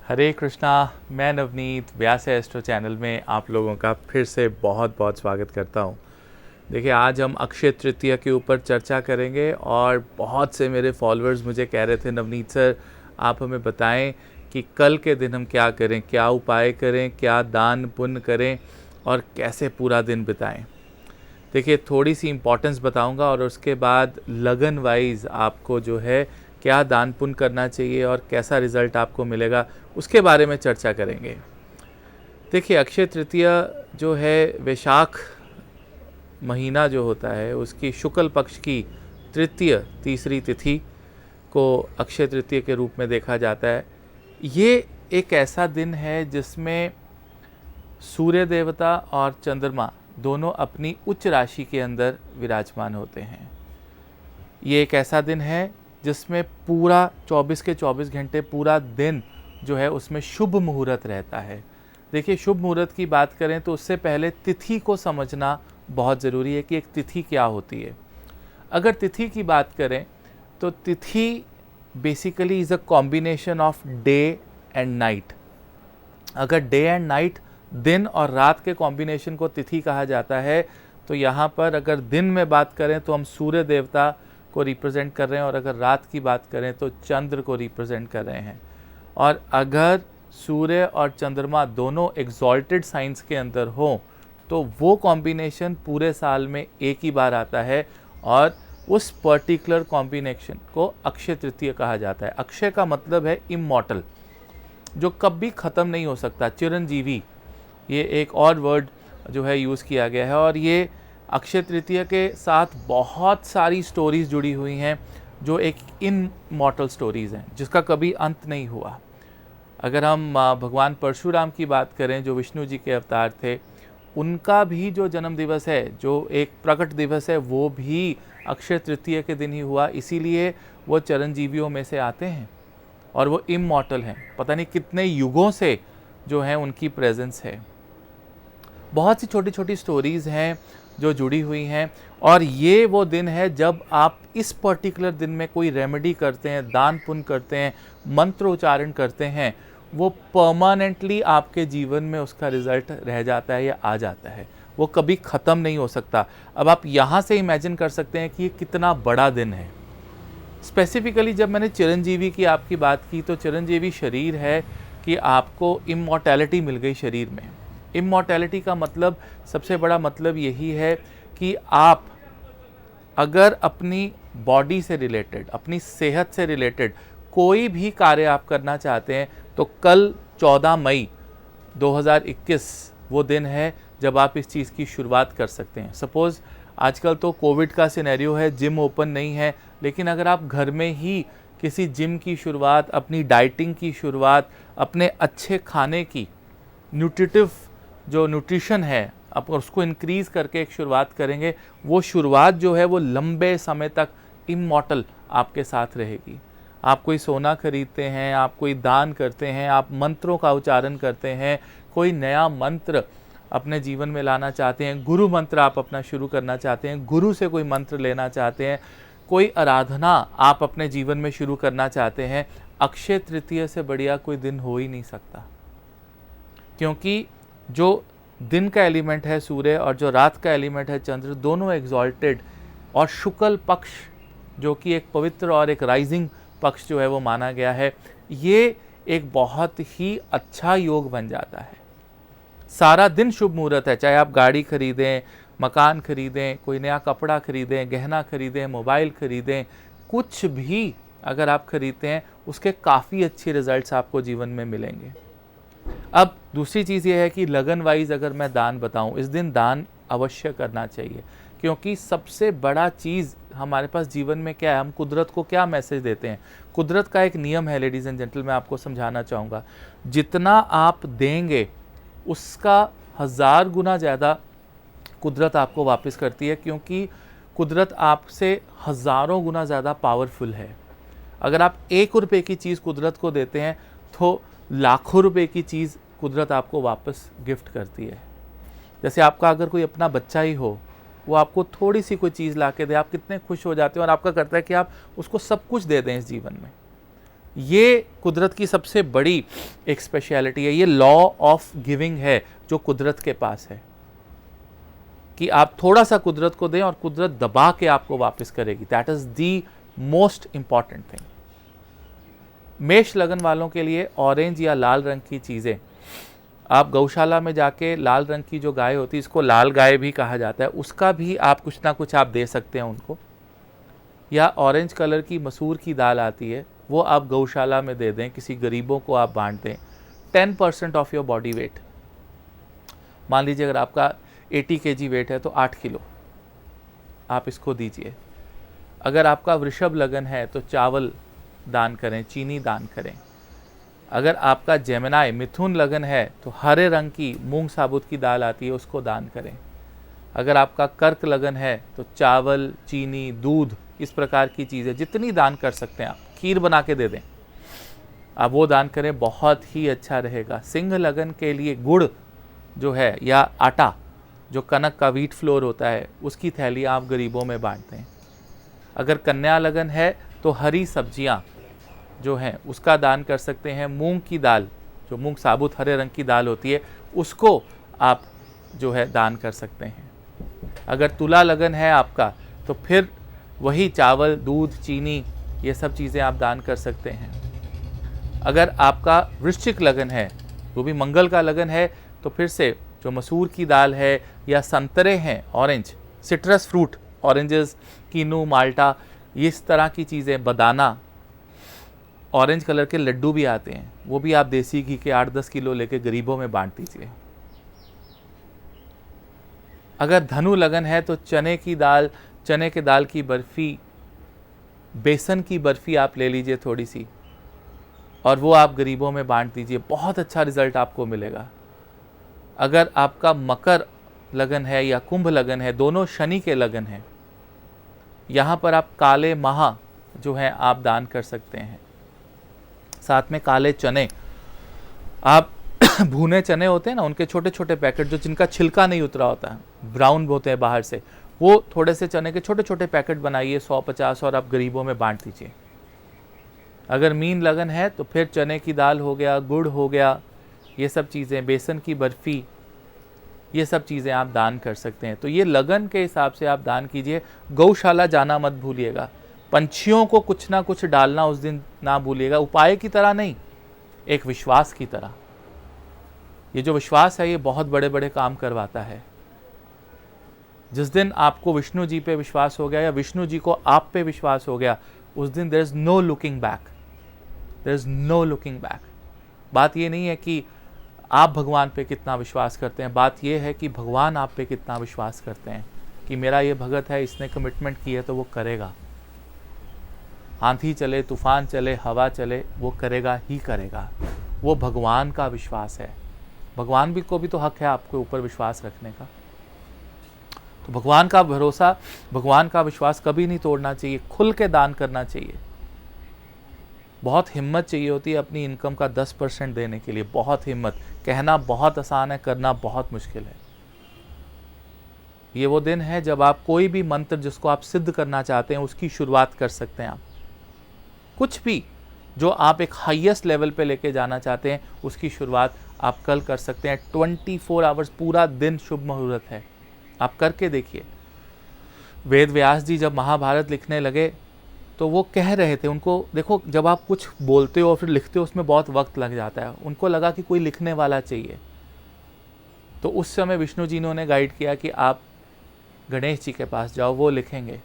हरे कृष्णा। मैं नवनीत व्यास astro channel में आप लोगों का फिर से बहुत बहुत स्वागत करता हूं। देखिए, आज हम अक्षय तृतीया के ऊपर चर्चा करेंगे और बहुत से मेरे फॉलोअर्स मुझे कह रहे थे, नवनीत सर आप हमें बताएं कि कल के दिन हम क्या करें, क्या उपाय करें, क्या दान पुण्य करें और कैसे पूरा दिन बिताएं। देखिए, थोड़ी सी इम्पोर्टेंस बताऊंगा और उसके बाद लगन वाइज आपको जो है क्या दान पुण्य करना चाहिए और कैसा रिज़ल्ट आपको मिलेगा उसके बारे में चर्चा करेंगे। देखिए, अक्षय तृतीया जो है वैशाख महीना जो होता है उसकी शुक्ल पक्ष की तृतीय तीसरी तिथि को अक्षय तृतीया के रूप में देखा जाता है। ये एक ऐसा दिन है जिसमें सूर्य देवता और चंद्रमा दोनों अपनी उच्च राशि के अंदर विराजमान होते हैं। ये एक ऐसा दिन है जिसमें पूरा 24 के 24 घंटे पूरा दिन जो है उसमें शुभ मुहूर्त रहता है। देखिए, शुभ मुहूर्त की बात करें तो उससे पहले तिथि को समझना बहुत ज़रूरी है कि एक तिथि क्या होती है। अगर तिथि की बात करें तो तिथि basically is a combination of day and night. अगर डे एंड नाइट, दिन और रात के कॉम्बिनेशन को तिथि कहा जाता है, तो यहाँ पर अगर दिन में बात करें तो हम सूर्य देवता को रिप्रेजेंट कर रहे हैं और अगर रात की बात करें तो चंद्र को रिप्रेजेंट कर रहे हैं। और अगर सूर्य और चंद्रमा दोनों एग्जॉल्टेड साइंस के अंदर हो तो वो कॉम्बिनेशन पूरे साल में एक ही बार आता है और उस पर्टिकुलर कॉम्बिनेशन को अक्षय तृतीया कहा जाता है। अक्षय का मतलब है इमॉर्टल, जो कभी ख़त्म नहीं हो सकता, चिरंजीवी, ये एक और वर्ड जो है यूज़ किया गया है। और ये अक्षय तृतीया के साथ बहुत सारी स्टोरीज़ जुड़ी हुई हैं जो एक इनमॉर्टल स्टोरीज़ हैं जिसका कभी अंत नहीं हुआ। अगर हम भगवान परशुराम की बात करें जो विष्णु जी के अवतार थे, उनका भी जो जन्म दिवस है, जो एक प्रकट दिवस है, वो भी अक्षय तृतीया के दिन ही हुआ। इसीलिए वो चिरंजीवियों में से आते हैं और वो इमॉर्टल हैं। पता नहीं कितने युगों से जो है उनकी प्रेजेंस है। बहुत सी छोटी छोटी स्टोरीज़ हैं जो जुड़ी हुई हैं और ये वो दिन है जब आप इस पर्टिकुलर दिन में कोई रेमेडी करते हैं, दान पुण्य करते हैं, मंत्र उच्चारण करते हैं, वो परमानेंटली आपके जीवन में उसका रिजल्ट रह जाता है या आ जाता है, वो कभी ख़त्म नहीं हो सकता। अब आप यहाँ से इमेजिन कर सकते हैं कि ये कितना बड़ा दिन है। स्पेसिफिकली जब मैंने चिरंजीवी की आपकी बात की तो चिरंजीवी शरीर है कि आपको इमॉर्टैलिटी मिल गई शरीर में। इमॉर्टैलिटी का मतलब, सबसे बड़ा मतलब यही है कि आप अगर अपनी बॉडी से रिलेटेड, अपनी सेहत से रिलेटेड कोई भी कार्य आप करना चाहते हैं तो कल 14 मई 2021 वो दिन है जब आप इस चीज़ की शुरुआत कर सकते हैं। सपोज़ आजकल तो कोविड का सिनेरियो है, जिम ओपन नहीं है, लेकिन अगर आप घर में ही किसी जिम की शुरुआत, अपनी डाइटिंग की शुरुआत, अपने अच्छे खाने की, न्यूट्रिटिव जो न्यूट्रिशन है आप उसको इंक्रीज़ करके एक शुरुआत करेंगे, वो शुरुआत जो है वो लंबे समय तक इमॉर्टल आपके साथ रहेगी। आप कोई सोना खरीदते हैं, आप कोई दान करते हैं, आप मंत्रों का उच्चारण करते हैं, कोई नया मंत्र अपने जीवन में लाना चाहते हैं, गुरु मंत्र आप अपना शुरू करना चाहते हैं, गुरु से कोई मंत्र लेना चाहते हैं, कोई आराधना आप अपने जीवन में शुरू करना चाहते हैं, अक्षय तृतीया से बढ़िया कोई दिन हो ही नहीं सकता। क्योंकि जो दिन का एलिमेंट है सूर्य और जो रात का एलिमेंट है चंद्र, दोनों एग्जॉल्टेड, और शुक्ल पक्ष जो कि एक पवित्र और एक राइजिंग पक्ष जो है वो माना गया है, ये एक बहुत ही अच्छा योग बन जाता है। सारा दिन शुभ मुहूर्त है, चाहे आप गाड़ी खरीदें, मकान खरीदें, कोई नया कपड़ा खरीदें, गहना खरीदें, मोबाइल खरीदें, कुछ भी अगर आप खरीदते हैं उसके काफ़ी अच्छे रिजल्ट्स आपको जीवन में मिलेंगे। अब दूसरी चीज़ ये है कि लगन वाइज अगर मैं दान बताऊं, इस दिन दान अवश्य करना चाहिए, क्योंकि सबसे बड़ा चीज़ हमारे पास जीवन में क्या है, हम कुदरत को क्या मैसेज देते हैं। कुदरत का एक नियम है लेडीज़ एंड जेंटल, मैं आपको समझाना चाहूँगा, जितना आप देंगे उसका 1000 गुना ज़्यादा कुदरत आपको वापस करती है, क्योंकि कुदरत आपसे हज़ारों गुना ज़्यादा पावरफुल है। अगर आप 1 रुपये की चीज़ कुदरत को देते हैं तो लाखों रुपए की चीज़ कुदरत आपको वापस गिफ्ट करती है। जैसे आपका अगर कोई अपना बच्चा ही हो, वो आपको थोड़ी सी कोई चीज़ ला के दे, आप कितने खुश हो जाते हो और आपका करता है कि आप उसको सब कुछ दे दें इस जीवन में। ये कुदरत की सबसे बड़ी एक स्पेशलिटी है, ये लॉ ऑफ गिविंग है जो कुदरत के पास है, कि आप थोड़ा सा कुदरत को दें और कुदरत दबा के आपको वापस करेगी। That is the most important thing. मेष लगन वालों के लिए ऑरेंज या लाल रंग की चीज़ें, आप गौशाला में जाके लाल रंग की जो गाय होती है, इसको लाल गाय भी कहा जाता है, उसका भी आप कुछ ना कुछ आप दे सकते हैं उनको। या ऑरेंज कलर की मसूर की दाल आती है, वो आप गौशाला में दे दें, किसी गरीबों को आप बांट दें। 10% ऑफ योर बॉडी वेट, मान लीजिए अगर आपका 80 kg वेट है तो 8 किलो आप इसको दीजिए। अगर आपका वृषभ लगन है तो चावल दान करें, चीनी दान करें। अगर आपका जेमिनाई मिथुन लगन है तो हरे रंग की मूंग साबुत की दाल आती है, उसको दान करें। अगर आपका कर्क लगन है तो चावल, चीनी, दूध, इस प्रकार की चीज़ें जितनी दान कर सकते हैं आप, खीर बना के दे दें, आप वो दान करें, बहुत ही अच्छा रहेगा। सिंह लगन के लिए गुड़ जो है या आटा, जो कनक का व्हीट फ्लोर होता है, उसकी थैली आप गरीबों में बांट दें। अगर कन्या लगन है तो हरी सब्जियां जो हैं उसका दान कर सकते हैं। मूंग की दाल, जो मूंग साबुत हरे रंग की दाल होती है, उसको आप जो है दान कर सकते हैं। अगर तुला लगन है आपका तो फिर वही चावल, दूध, चीनी, ये सब चीज़ें आप दान कर सकते हैं। अगर आपका वृश्चिक लगन है, वो भी मंगल का लगन है, तो फिर से जो मसूर की दाल है या संतरे हैं, ऑरेंज सिट्रस फ्रूट, ऑरेंजेस, कीनू, माल्टा, इस तरह की चीज़ें, बदाना, ऑरेंज कलर के लड्डू भी आते हैं, वो भी आप देसी घी के 8-10 किलो लेके गरीबों में बांट दीजिए। अगर धनु लगन है तो चने की दाल, चने के दाल की बर्फ़ी, बेसन की बर्फ़ी आप ले लीजिए थोड़ी सी, और वो आप गरीबों में बांट दीजिए, बहुत अच्छा रिजल्ट आपको मिलेगा। अगर आपका मकर लगन है या कुंभ लगन है, दोनों शनि के लगन हैं, यहाँ पर आप काले महा जो है आप दान कर सकते हैं। साथ में काले चने, आप भुने चने होते हैं ना, उनके छोटे छोटे पैकेट, जो जिनका छिलका नहीं उतरा होता है, ब्राउन होते हैं बाहर से, वो थोड़े से चने के छोटे छोटे पैकेट बनाइए, 100-50, और आप गरीबों में बांट दीजिए। अगर मीन लगन है तो फिर चने की दाल हो गया, गुड़ हो गया, ये सब चीज़ें, बेसन की बर्फ़ी, ये सब चीज़ें आप दान कर सकते हैं। तो ये लगन के हिसाब से आप दान कीजिए। गौशाला जाना मत भूलिएगा, पंछियों को कुछ ना कुछ डालना उस दिन ना भूलिएगा, उपाय की तरह नहीं, एक विश्वास की तरह। ये जो विश्वास है ये बहुत बड़े बड़े काम करवाता है। जिस दिन आपको विष्णु जी पे विश्वास हो गया या विष्णु जी को आप पे विश्वास हो गया, उस दिन there is no looking back, there is no looking back. बात ये नहीं है कि आप भगवान पे कितना विश्वास करते हैं, बात ये है कि भगवान आप पे कितना विश्वास करते हैं, कि मेरा ये भगत है, इसने कमिटमेंट की है तो वो करेगा। आंधी चले, तूफान चले, हवा चले, वो करेगा ही करेगा। वो भगवान का विश्वास है। भगवान भी को भी तो हक है आपके ऊपर विश्वास रखने का। तो भगवान का भरोसा, भगवान का विश्वास कभी नहीं तोड़ना चाहिए, खुल के दान करना चाहिए। बहुत हिम्मत चाहिए होती है अपनी इनकम का 10% देने के लिए, बहुत हिम्मत। कहना बहुत आसान है, करना बहुत मुश्किल है। ये वो दिन है जब आप कोई भी मंत्र जिसको आप सिद्ध करना चाहते हैं उसकी शुरुआत कर सकते हैं। आप कुछ भी जो आप एक हाईएस्ट लेवल पे लेके जाना चाहते हैं उसकी शुरुआत आप कल कर सकते हैं। 24 आवर्स, पूरा दिन शुभ मुहूर्त है, आप करके देखिए। वेद व्यास जी जब महाभारत लिखने लगे तो वो कह रहे थे, उनको देखो जब आप कुछ बोलते हो और फिर लिखते हो उसमें बहुत वक्त लग जाता है, उनको लगा कि कोई लिखने वाला चाहिए। तो उस समय विष्णु जी ने उन्हें गाइड किया कि आप गणेश जी के पास जाओ, वो लिखेंगे।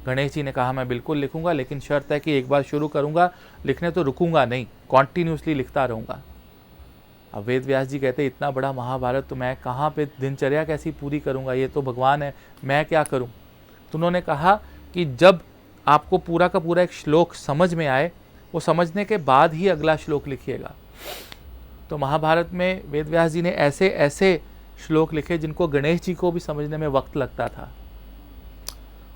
गणेश जी ने कहा मैं बिल्कुल लिखूंगा, लेकिन शर्त है कि एक बार शुरू करूंगा लिखने तो रुकूंगा नहीं, कॉन्टीन्यूसली लिखता रहूंगा। अब वेद व्यास जी कहते इतना बड़ा महाभारत तो मैं कहाँ पे दिनचर्या कैसी पूरी करूंगा, ये तो भगवान है, मैं क्या करूं। तो उन्होंने कहा कि जब आपको पूरा का पूरा एक श्लोक समझ में आए, वो समझने के बाद ही अगला श्लोक लिखिएगा। तो महाभारत में वेद व्यास जी ने ऐसे ऐसे श्लोक लिखे जिनको गणेश जी को भी समझने में वक्त लगता था,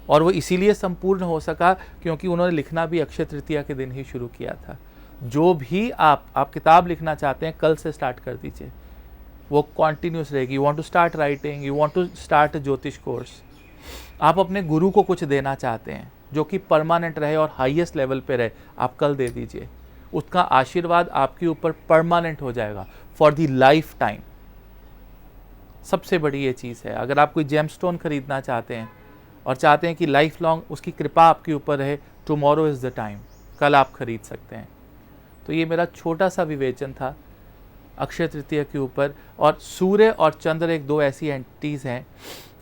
और वो इसीलिए संपूर्ण हो सका क्योंकि उन्होंने लिखना भी अक्षय तृतीया के दिन ही शुरू किया था। जो भी आप किताब लिखना चाहते हैं कल से स्टार्ट कर दीजिए, वो कॉन्टिन्यूस रहेगी। You want to start writing, you want to start ज्योतिष कोर्स, आप अपने गुरु को कुछ देना चाहते हैं जो कि परमानेंट रहे और हाईएस्ट लेवल पे रहे, आप कल दे दीजिए। उसका आशीर्वाद आपके ऊपर परमानेंट हो जाएगा फॉर द लाइफ टाइम। सबसे बड़ी ये चीज़ है। अगर आप कोई जेमस्टोन खरीदना चाहते हैं और चाहते हैं कि लाइफ लॉन्ग उसकी कृपा आपके ऊपर रहे, टुमारो इज़ द टाइम, कल आप खरीद सकते हैं। तो ये मेरा छोटा सा विवेचन था अक्षय तृतीया के ऊपर। और सूर्य और चंद्र एक दो ऐसी एंटिटीज़ हैं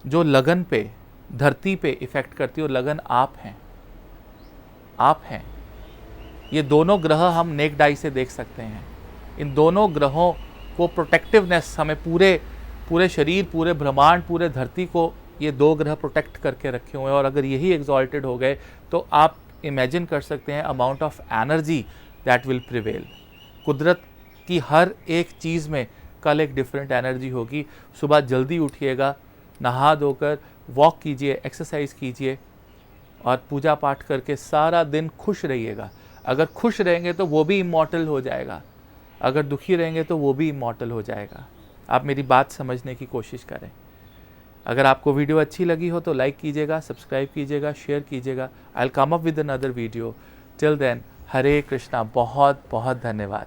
जो लगन पे, धरती पे इफ़ेक्ट करती है, और लगन आप हैं, आप हैं। ये दोनों ग्रह हम नेक्ड आई से देख सकते हैं। इन दोनों ग्रहों को प्रोटेक्टिवनेस हमें पूरे शरीर, पूरे ब्रह्मांड, पूरे धरती को ये दो ग्रह प्रोटेक्ट करके रखे हुए हैं। और अगर यही एग्जॉल्टेड हो गए तो आप इमेजिन कर सकते हैं amount of energy that will prevail. कुदरत की हर एक चीज़ में कल एक डिफरेंट एनर्जी होगी। सुबह जल्दी उठिएगा, नहा धोकर वॉक कीजिए, एक्सरसाइज कीजिए और पूजा पाठ करके सारा दिन खुश रहिएगा। अगर खुश रहेंगे तो वो भी इमॉर्टल हो जाएगा, अगर दुखी रहेंगे तो वो भी इमॉर्टल हो जाएगा। आप मेरी बात समझने की कोशिश करें। अगर आपको वीडियो अच्छी लगी हो तो लाइक कीजिएगा, सब्सक्राइब कीजिएगा, शेयर कीजिएगा। I will come up with another video. Till then, Hare Krishna. बहुत बहुत धन्यवाद।